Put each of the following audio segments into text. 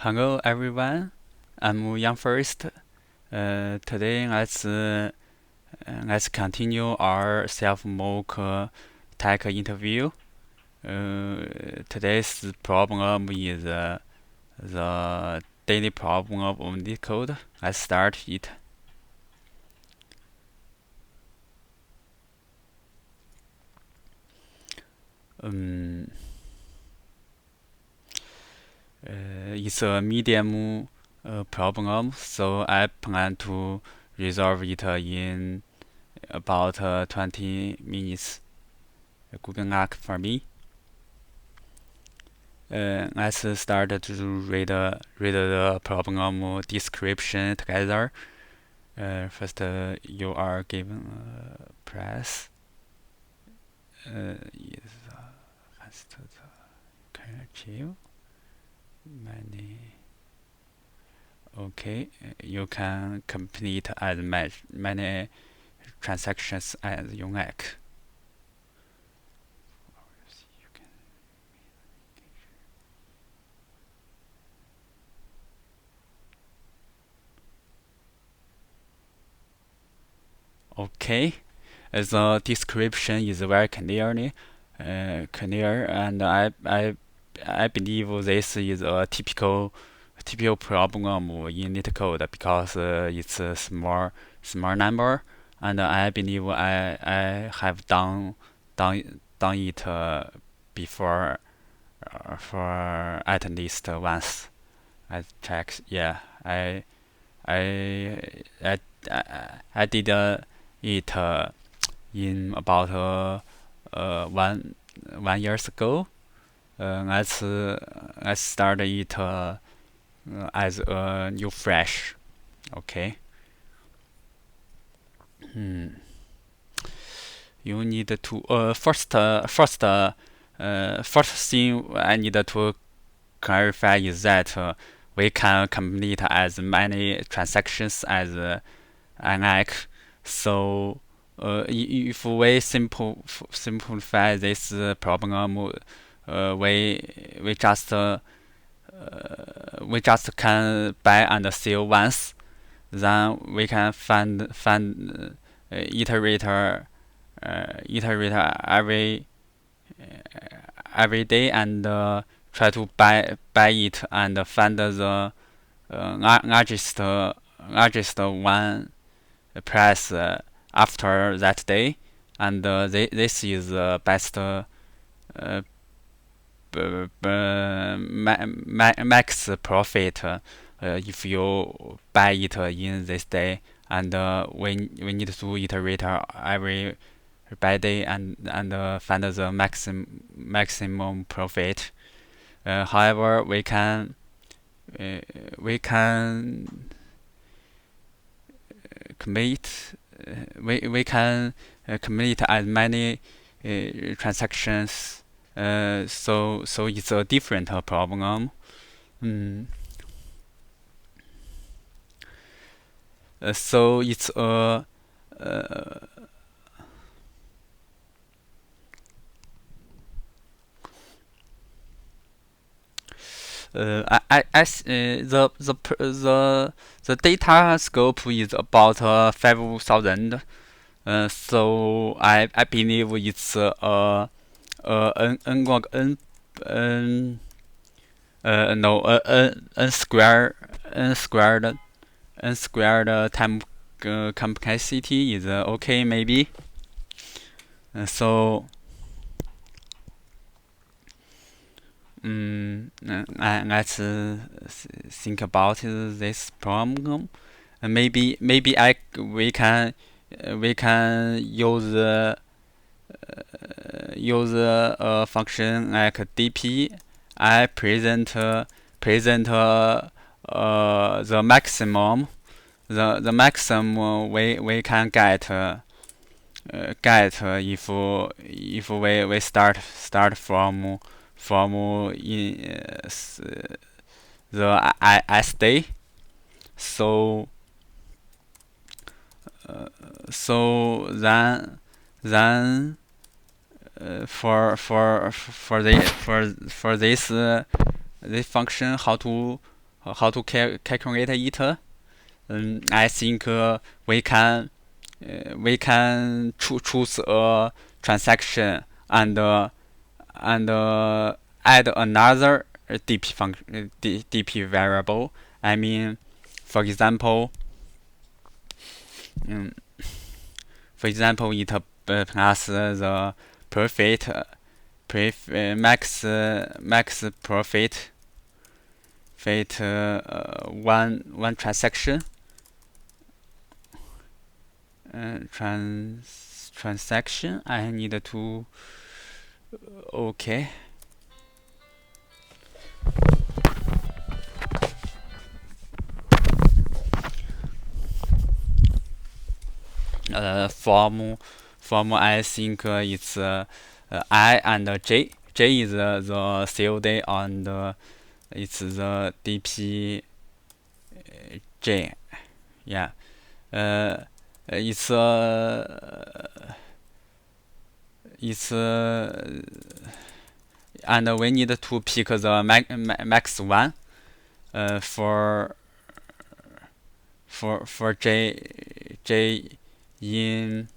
Hello everyone, I'm Young First. Today let's continue our self-mock tech interview. Today's problem is the daily problem of LeetCode. Let's start it. Um, it's a medium problem, so I plan to resolve it in about 20 minutes. Good luck for me. Let's start to read the problem description together. First, you are given a press. Is fast can achieve many. Okay, you can complete as many transactions as you like. Okay, the description is very clear, and I believe this is a typical problem in LeetCode because it's a small number, and I believe I have done it before for at least once. I checked. Yeah, I I I did it in about 1 years ago. Let's start it as a new fresh. Okay. Hmm. You need to first thing I need to clarify is that we can complete as many transactions as I like. So if we simplify this problem, we just can buy and sell once. Then we can find iterator every day and try to buy it and find the largest one price after that day, and this is the best max profit if you buy it in this day, and we need to iterate every by day and find the maximum profit. However, we can commit we can commit as many transactions. So it's a different problem. Mm. So it's a the data scope is about 5,000. So I believe it's n squared time complexity is okay maybe. So let's think about this problem. Maybe we can use a function like dp. I present the maximum we can get if we start from the S day. So then for this function, how to how to calculate it. I think we can choose a transaction and add another DP variable. I mean, for example, um, it plus the profit, max profit, one transaction, transaction. I need to okay. Form I think it's I and J. J is the COD and it's the DP J. Yeah. It's and we need to pick the max one for J in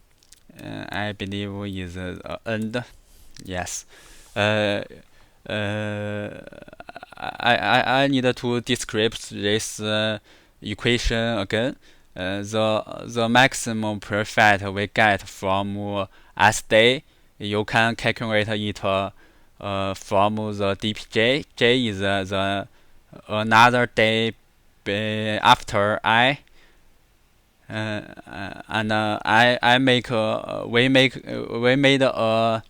I believe is end. Yes. Uh, I need to describe this equation again. The maximum profit we get from SD, you can calculate it from the DPJ. J is the another day after I. And I make we made a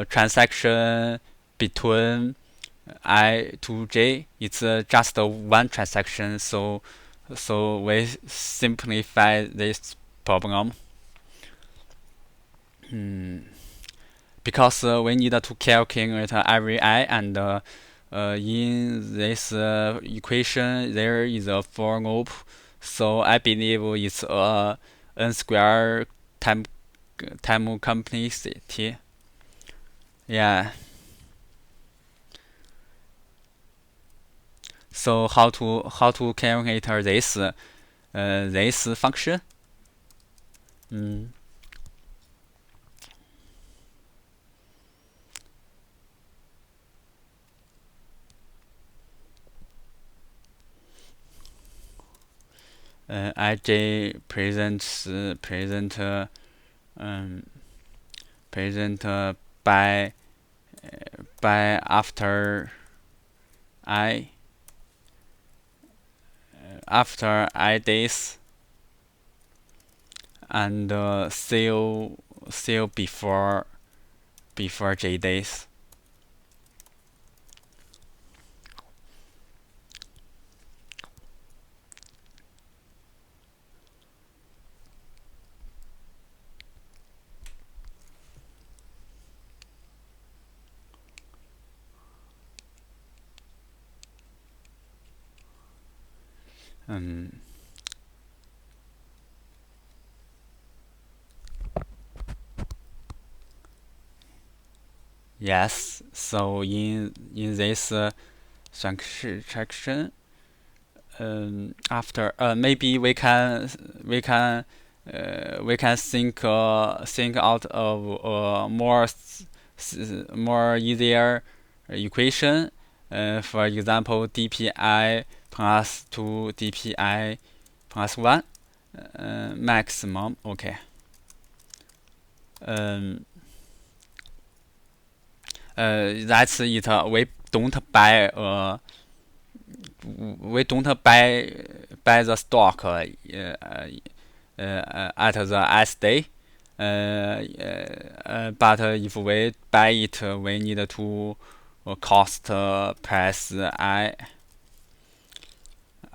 transaction between I to J. It's just one transaction, so we simplify this problem. Because we need to calculate every I, and in this equation there is a for loop, so I believe it's a n square time complexity. Yeah. So how to calculate this function? IJ present by after I days and CO before J days. Yes. So in this section, after maybe we can think out of more easier equation. For example, dpi plus 2 dpi plus 1 maximum. Okay. That's it. We don't buy the stock at the S day. But if we buy it, we need to cost price I,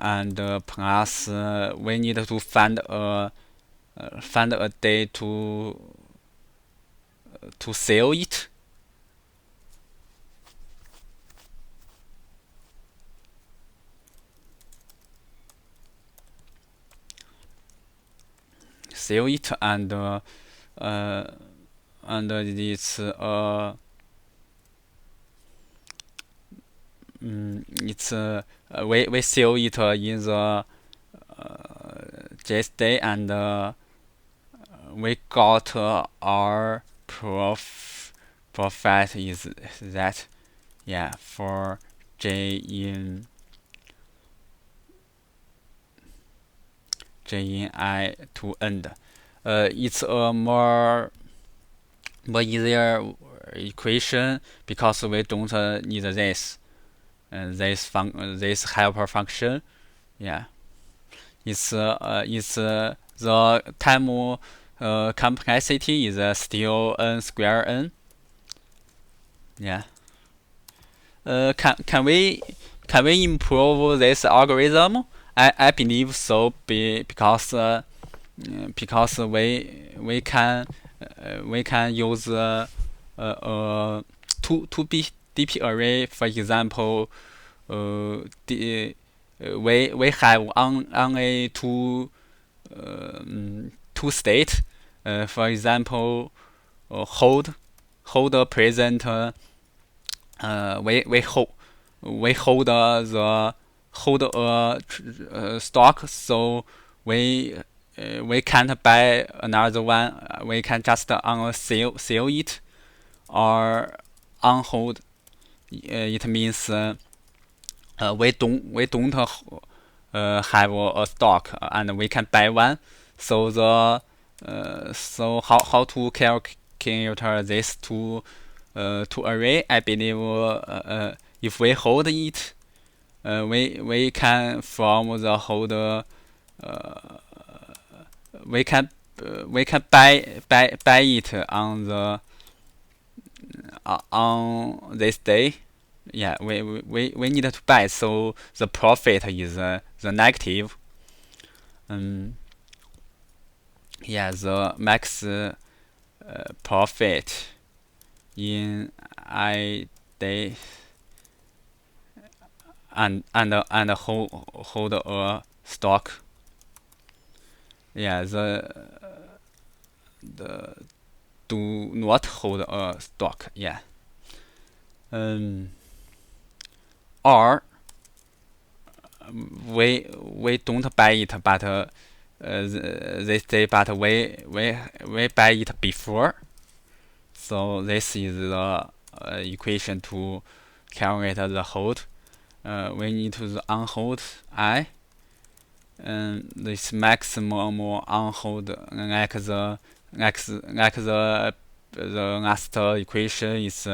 and plus we need to find a day to sell it. Sell it, and it's it's we save it in the JSD, and we got our profit is that, yeah, for J in I to end. It's a more easier equation because we don't need this helper function. Yeah, it's the time complexity is still n square n. Yeah. Can we improve this algorithm? I believe so, because we can use two DP array. For example, we have on a two state. For example, hold present. We hold a stock, so we can't buy another one. We can just sell it or unhold. It means we don't have a stock, and we can buy one. So so how to calculate this to array? I believe if we hold it, we can from the holder we can buy it on this day. Yeah, we need to buy, so the profit is the negative. Yeah, the max profit in I day and hold a stock. Yeah, the do not hold a stock. Yeah. Or we don't buy it, but they say, but we buy it before. So this is the equation to calculate the hold. We need to unhold I, and this maximum unhold like the last equation is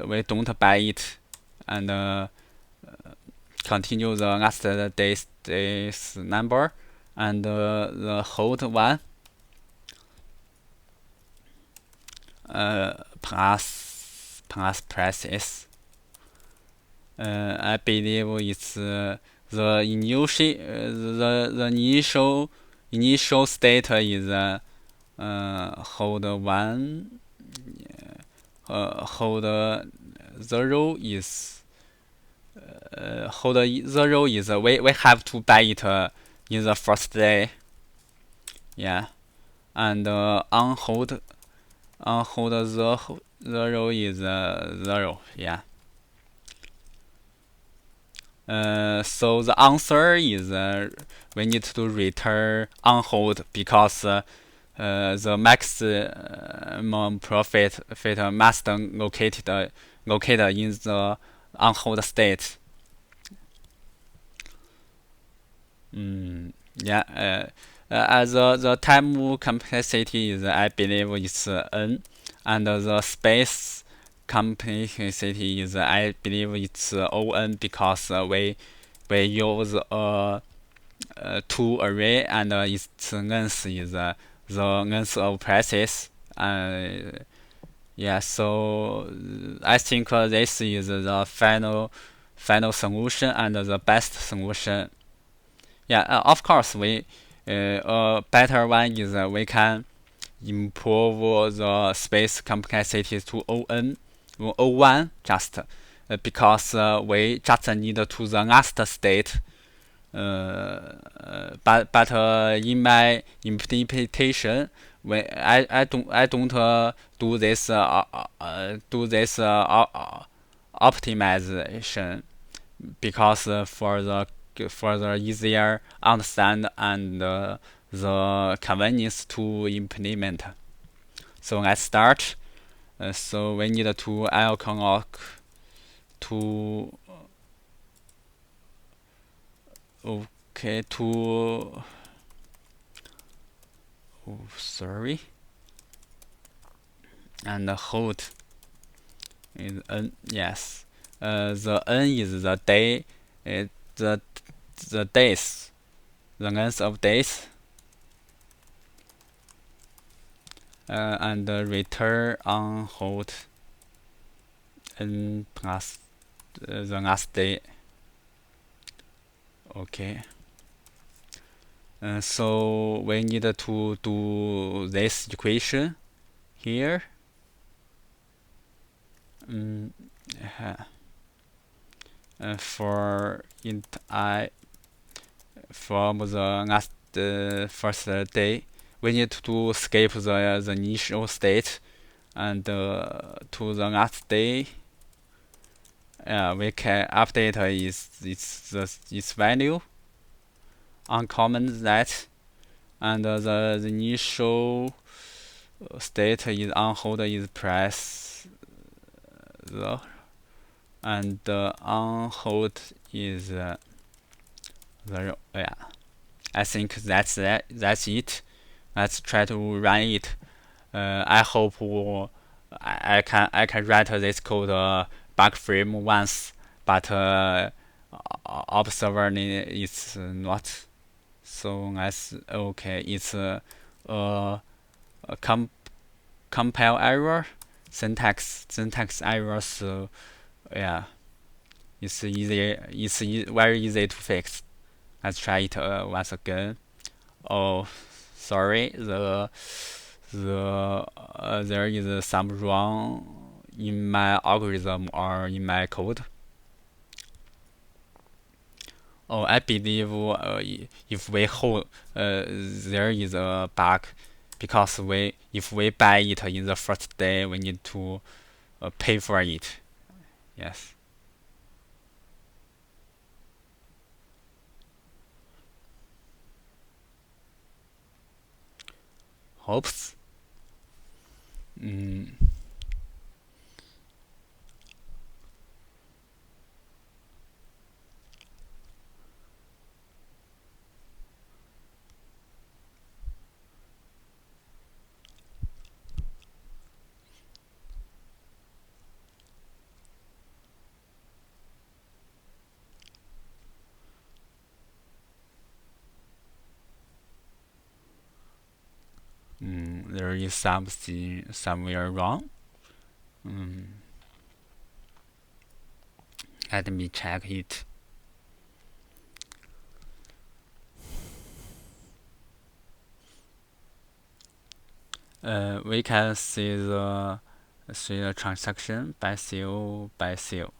we don't buy it, and continue the last day's number, and the hold one plus prices. I believe it's the initial state is hold one, hold zero is we have to buy it in the first day. Yeah, and unhold the zero is zero. Yeah. So the answer is we need to return unhold, because the maximum profit must located in the unhold state. Yeah. As the time complexity is, I believe it's n, and the space complexity is, I believe it's on, because we use two array, and its length is the length of prices. Yeah, so I think this is the final solution and the best solution. Yeah, of course, a better one is we can improve the space complexity to O1 just because we just need to the last state. But in my implementation, I don't do this optimization because for the easier understand and the convenience to implement. So let's start. So we need to allocate to okay to sorry and hold is n. Yes, the n is the day, the days, the length of days, and return on hold n plus the last day. Okay. So we need to do this equation here. For int I from the last first day, we need to skip the initial state and to the last day. We can update its value, uncomment that, and the initial state is on hold is press the, and on hold is 0. Yeah, I think that's that. That's it. Let's try to run it. I hope I can write this code bug frame once, but observer is not. So let's okay. It's a compile error, syntax error. So yeah, it's easy. It's very easy to fix. Let's try it once again. Oh, sorry. There is some wrong in my algorithm or in my code. Oh, I believe if we hold, there is a bug because if we buy it in the first day, we need to pay for it. Yes. Hopes. Mm. There is something somewhere wrong. Let me check it. We can see the transaction by seal by seal.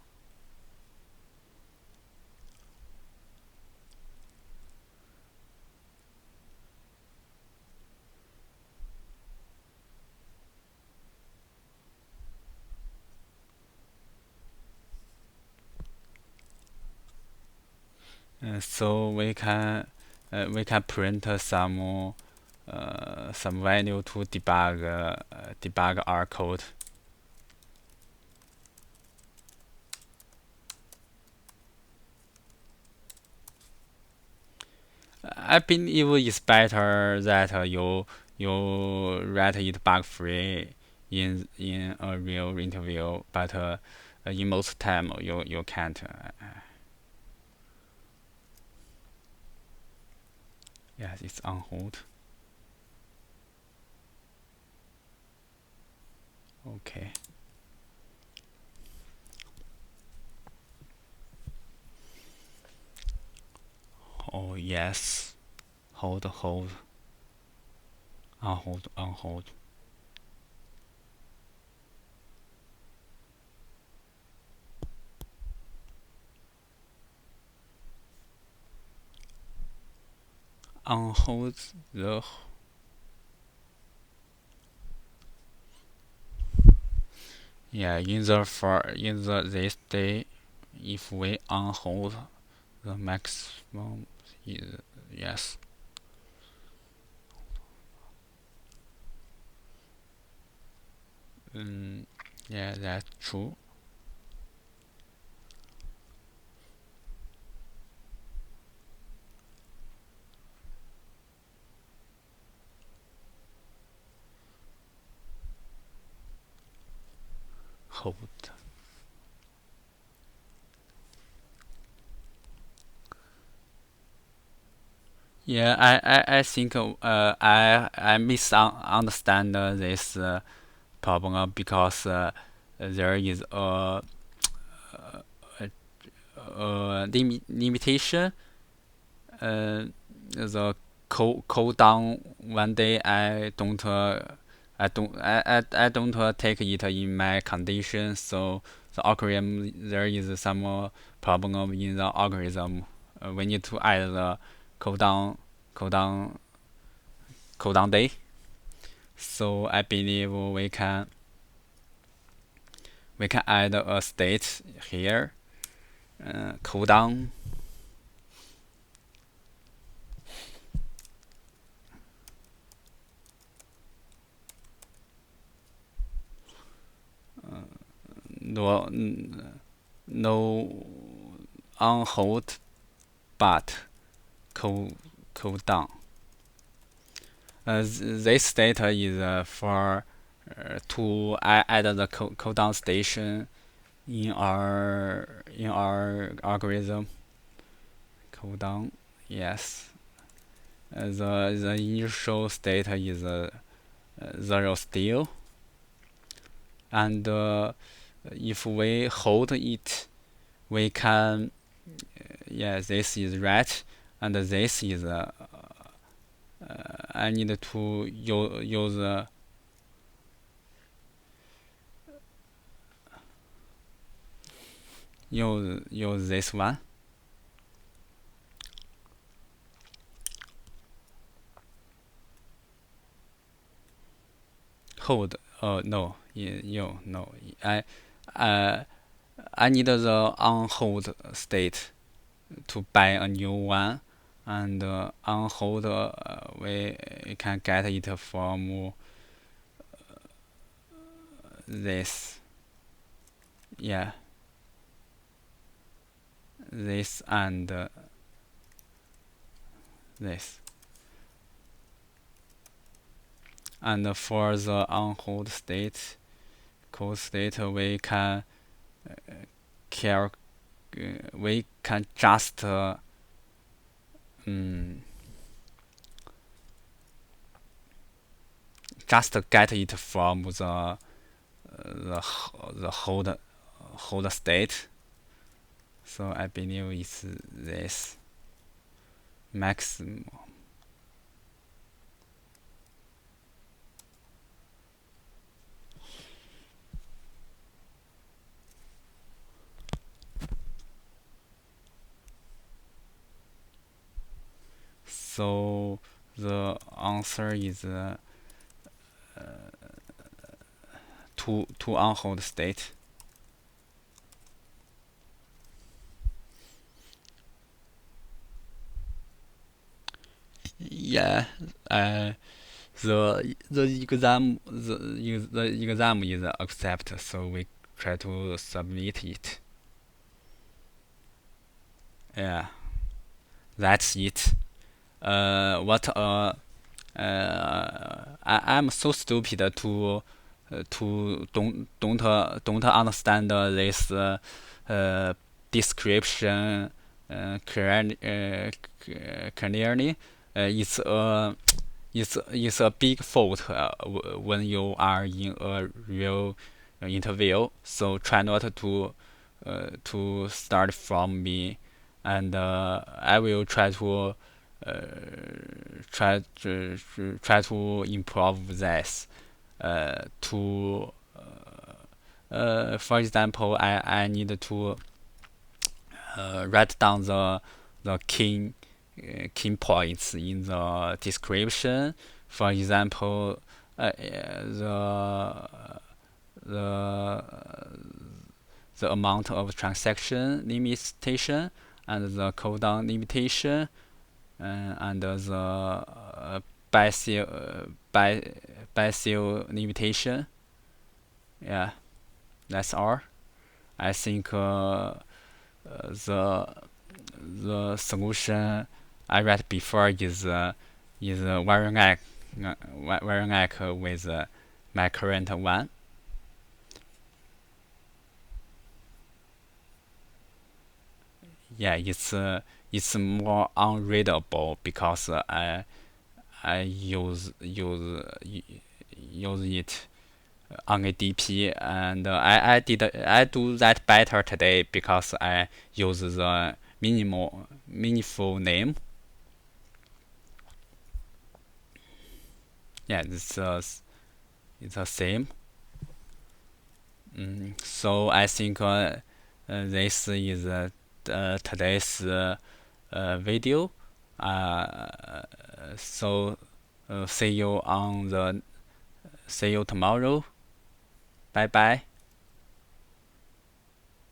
So we can print some value to debug our code. I believe it's better that you write it bug free in a real interview, but in most time you can't. Yes, it's on hold. Okay. Oh yes. Hold. On hold. On hold the Yeah, in the this day, if we unhold the maximum is yes. Mm, yeah, that's true. Hold. Yeah, I think I misunderstand this problem because there is a limitation. The cool down one day I don't take it in my condition, so the algorithm there is some problem in the algorithm. We need to add the cooldown cooldown cooldown day. So I believe we can add a state here, cooldown. No, no on hold but cool down. This data is for to add the cooldown station in our algorithm. Cooldown, yes. The initial state is zero still, and if we hold it, we can yeah this is right, and this is I need to use this one. Hold. Oh no, no. Uh, I need the on hold state to buy a new one, and on hold we can get it from this. Yeah, this and this. And for the on hold state, cold state, care, we can just mm, just get it from the hold state. So I believe it's this maximum. So the answer is two on hold state. Yeah, uh, the exam is accept, so we try to submit it. Yeah, that's it. What I'm so stupid to don't understand this description clearly. It's it's a big fault when you are in a real interview. So try not to start from me, and I will uh, try to improve this. To For example, I need to write down the key points in the description. For example, the the amount of transaction limitation and the cooldown limitation and the buy sell limitation. Yeah, that's all. I think the the solution I read before is very like with my current one. Yeah, it's more unreadable because I use it on a DP, and I do that better today because I use the meaningful name. Yeah, it's the same. So I think this is today's video. So see you tomorrow. Bye bye.